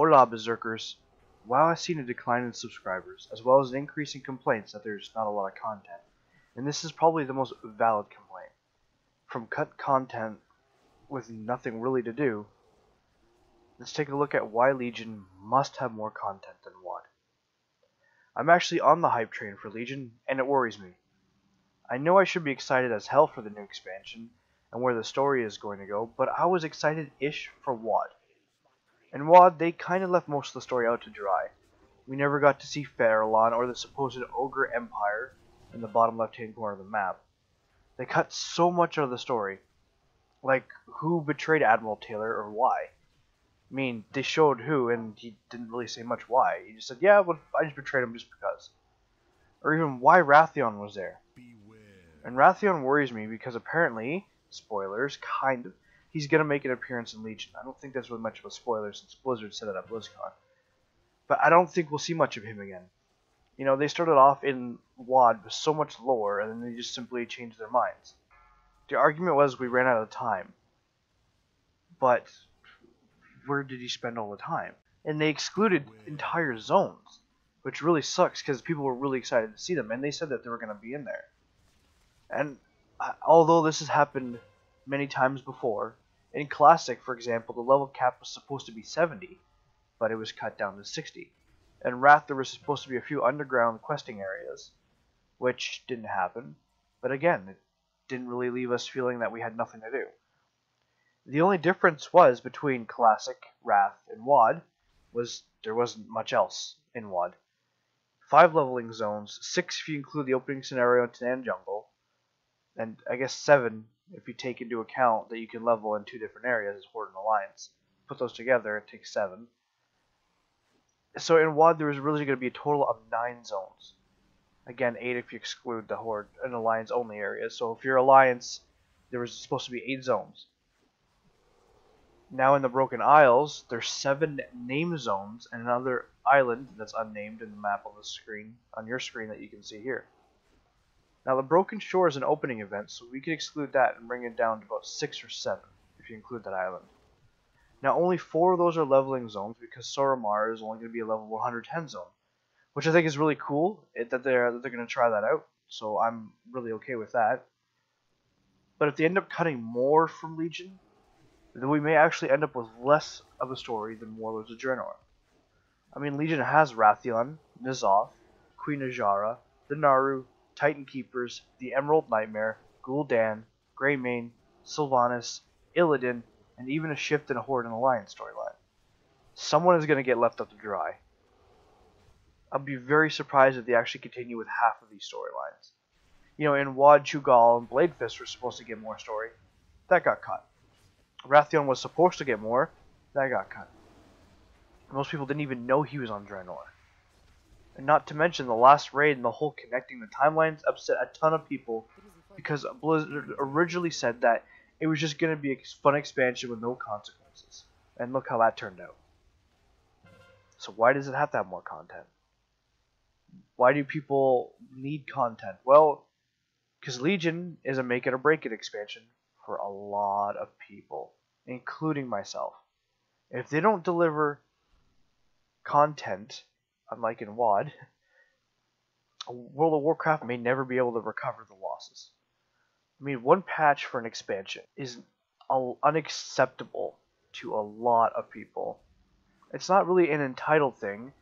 Hola Berserkers! WoW has seen a decline in subscribers, as well as an increase in complaints that there's not a lot of content. And this is probably the most valid complaint. From cut content with nothing really to do, let's take a look at why Legion must have more content than WoD. I'm actually on the hype train for Legion, and it worries me. I know I should be excited as hell for the new expansion, and where the story is going to go, but I was excited-ish for WoD. In WoD, they kinda left most of the story out to dry. We never got to see Farallon or the supposed Ogre Empire in the bottom left-hand corner of the map. They cut so much out of the story. Like, who betrayed Admiral Taylor or why? I mean, they showed who, and he didn't really say much why. He just said, yeah, well, I just betrayed him just because. Or even why Wrathion was there. And Wrathion worries me because apparently, spoilers, kind of, he's going to make an appearance in Legion. I don't think that's really much of a spoiler since Blizzard said it at BlizzCon. But I don't think we'll see much of him again. You know, they started off in WoD with so much lore, and then they just simply changed their minds. The argument was we ran out of time. But where did he spend all the time? And they excluded entire zones, which really sucks because people were really excited to see them, and they said that they were going to be in there. And although this has happened many times before, in Classic, for example, the level cap was supposed to be 70, but it was cut down to 60. In Wrath, there was supposed to be a few underground questing areas, which didn't happen. But again, it didn't really leave us feeling that we had nothing to do. The only difference was between Classic, Wrath, and WoD was there wasn't much else in WoD. 5 leveling zones, 6 if you include the opening scenario in Than Jungle, and I guess 7 if you take into account that you can level in 2 different areas as Horde and Alliance. Put those together, it takes 7. So in WoD there was really going to be a total of 9 zones. Again, 8 if you exclude the Horde and Alliance only areas. So if you're Alliance, there was supposed to be 8 zones. Now in the Broken Isles, there's 7 named zones and another island that's unnamed in the map on the screen, on your screen that you can see here. Now the Broken Shore is an opening event, so we could exclude that and bring it down to about 6 or 7 if you include that island. Now only 4 of those are leveling zones because Soromar is only going to be a level 110 zone, which I think is really cool that they're going to try that out. So I'm really okay with that. But if they end up cutting more from Legion, then we may actually end up with less of a story than Warlords of Draenor. I mean, Legion has Wrathion, N'Zoth, Queen Ajara, the Naru, Titan Keepers, the Emerald Nightmare, Gul'dan, Greymane, Sylvanas, Illidan, and even a shift in a Horde and Alliance storyline. Someone is going to get left up to dry. I'll be very surprised if they actually continue with half of these storylines. You know, in WoD, Chugal, and Bladefist were supposed to get more story. That got cut. Wrathion was supposed to get more. That got cut. Most people didn't even know he was on Draenor. And not to mention the last raid and the whole connecting the timelines upset a ton of people because Blizzard originally said that it was just going to be a fun expansion with no consequences. And look how that turned out. So why does it have to have more content? Why do people need content? Well, because Legion is a make it or break it expansion for a lot of people, including myself. If they don't deliver content, unlike in WoD, World of Warcraft may never be able to recover the losses. I mean, one patch for an expansion is unacceptable to a lot of people. It's not really an entitled thing.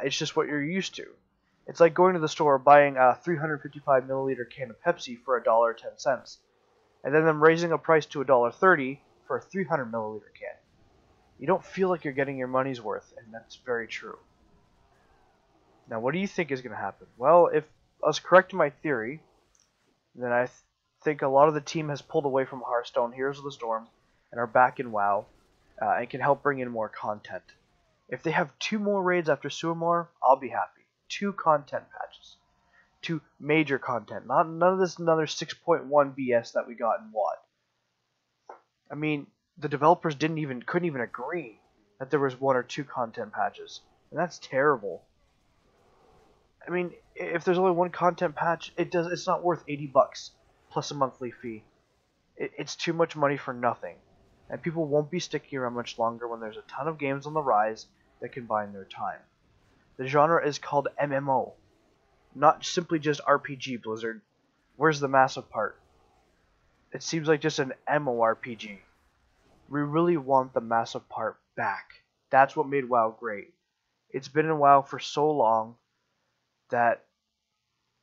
It's just what you're used to. It's like going to the store buying a 355 milliliter can of Pepsi for $1.10, and then them raising a price to $1.30 for a 300 milliliter can. You don't feel like you're getting your money's worth, and that's very true. Now, what do you think is going to happen? Well, if I was correct in my theory, then I think a lot of the team has pulled away from Hearthstone, Heroes of the Storm, and are back in WoW, and can help bring in more content. If they have 2 more raids after Suramar, I'll be happy. 2 content patches. 2 major content. None of this another 6.1 BS that we got in WoD. I mean, the developers couldn't even agree that there was 1 or 2 content patches. And that's terrible. I mean, if there's only 1 content patch, it's not worth $80 plus a monthly fee. It's too much money for nothing. and people won't be sticking around much longer when there's a ton of games on the rise that can buy their time. The genre is called MMO, not simply just RPG, Blizzard. Where's the massive part? It seems like just an MMORPG. We really want the massive part back. That's what made WoW great. It's been in WoW for so long that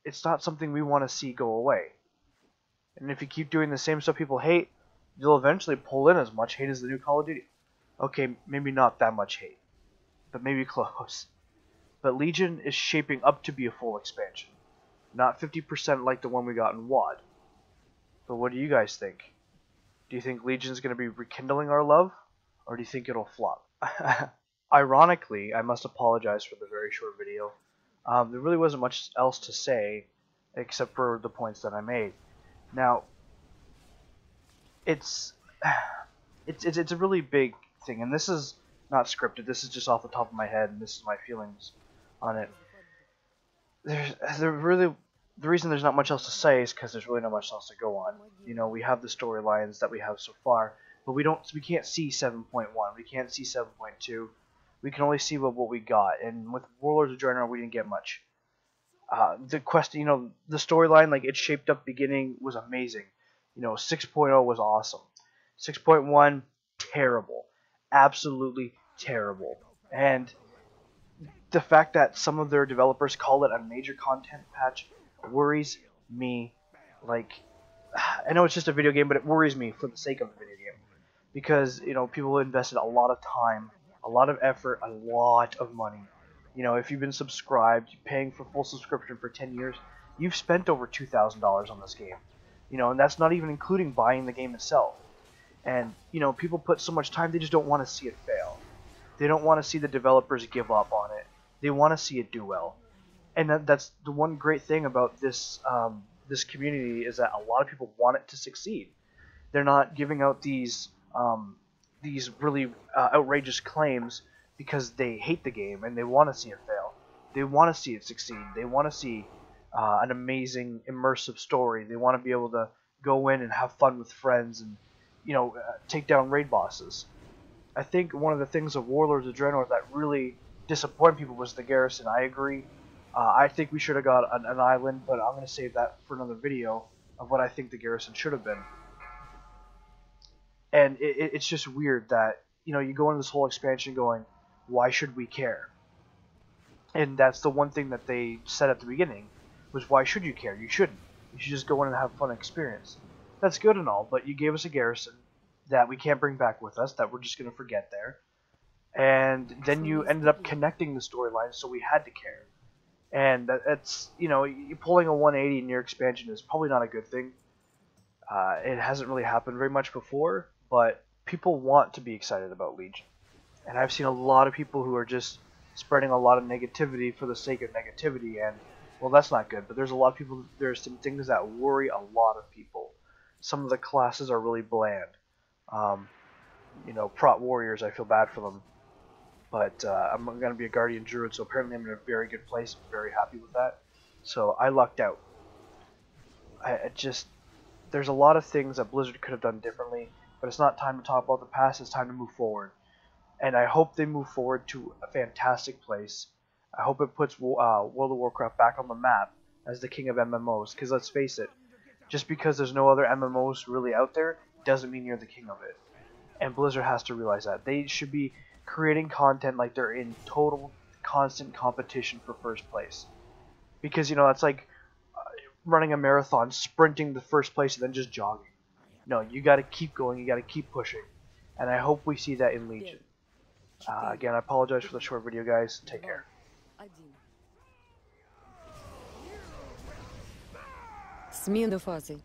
it's not something we want to see go away. And if you keep doing the same stuff people hate, you'll eventually pull in as much hate as the new Call of Duty. Okay, maybe not that much hate, but maybe close. But Legion is shaping up to be a full expansion, not 50% like the one we got in WoD. But what do you guys think? Do you think Legion is going to be rekindling our love, or do you think it'll flop? Ironically, I must apologize for the very short video. There really wasn't much else to say, except for the points that I made. Now, it's a really big thing, and this is not scripted. This is just off the top of my head, and this is my feelings on it. The reason there's not much else to say is because there's really not much else to go on. You know, we have the storylines that we have so far, but we can't see 7.1. We can't see 7.2. We can only see what we got, and with Warlords of Draenor, we didn't get much. The quest, you know, the storyline, like it shaped up beginning was amazing. You know, 6.0 was awesome. 6.1, terrible, absolutely terrible, and the fact that some of their developers call it a major content patch worries me. Like, I know it's just a video game, but it worries me for the sake of the video game, because you know people invested a lot of time, a lot of effort, a lot of money. You know, if you've been subscribed, paying for full subscription for 10 years, you've spent over $2,000 on this game. You know, and that's not even including buying the game itself. And you know, people put so much time, they just don't want to see it fail. They don't want to see the developers give up on it. They want to see it do well. And that's the one great thing about this this community, is that a lot of people want it to succeed. They're not giving out these really outrageous claims because they hate the game and they want to see it fail. They want to see it succeed. They want to see an amazing immersive story. They want to be able to go in and have fun with friends and, you know, take down raid bosses. I think one of the things of Warlords of Draenor that really disappointed people was the garrison. I agree. I think we should have got an island, but I'm going to save that for another video of what I think the garrison should have been. And it's just weird that, you know, you go into this whole expansion going, why should we care? And that's the one thing that they said at the beginning, was why should you care? You shouldn't. You should just go in and have a fun experience. That's good and all, but you gave us a garrison that we can't bring back with us, that we're just going to forget there. And then you ended up connecting the storyline, so we had to care. And that's, you know, you pulling a 180 in your expansion is probably not a good thing. It hasn't really happened very much before, but people want to be excited about Legion. And I've seen a lot of people who are just spreading a lot of negativity for the sake of negativity, and, well, that's not good. But there's a lot of people, there's some things that worry a lot of people. Some of the classes are really bland. You know, Prot Warriors, I feel bad for them. But I'm going to be a Guardian Druid, so apparently I'm in a very good place. I'm very happy with that. So I lucked out. There's a lot of things that Blizzard could have done differently, but it's not time to talk about the past, it's time to move forward. And I hope they move forward to a fantastic place. I hope it puts World of Warcraft back on the map as the king of MMOs, because let's face it, just because there's no other MMOs really out there, doesn't mean you're the king of it. And Blizzard has to realize that. They should be creating content like they're in total, constant competition for first place. Because, you know, it's like running a marathon, sprinting the first place, and then just jogging. No, you got to keep going, you got to keep pushing. And I hope we see that in Legion. Again, I apologize for the short video, guys. Take care. Смена фазы.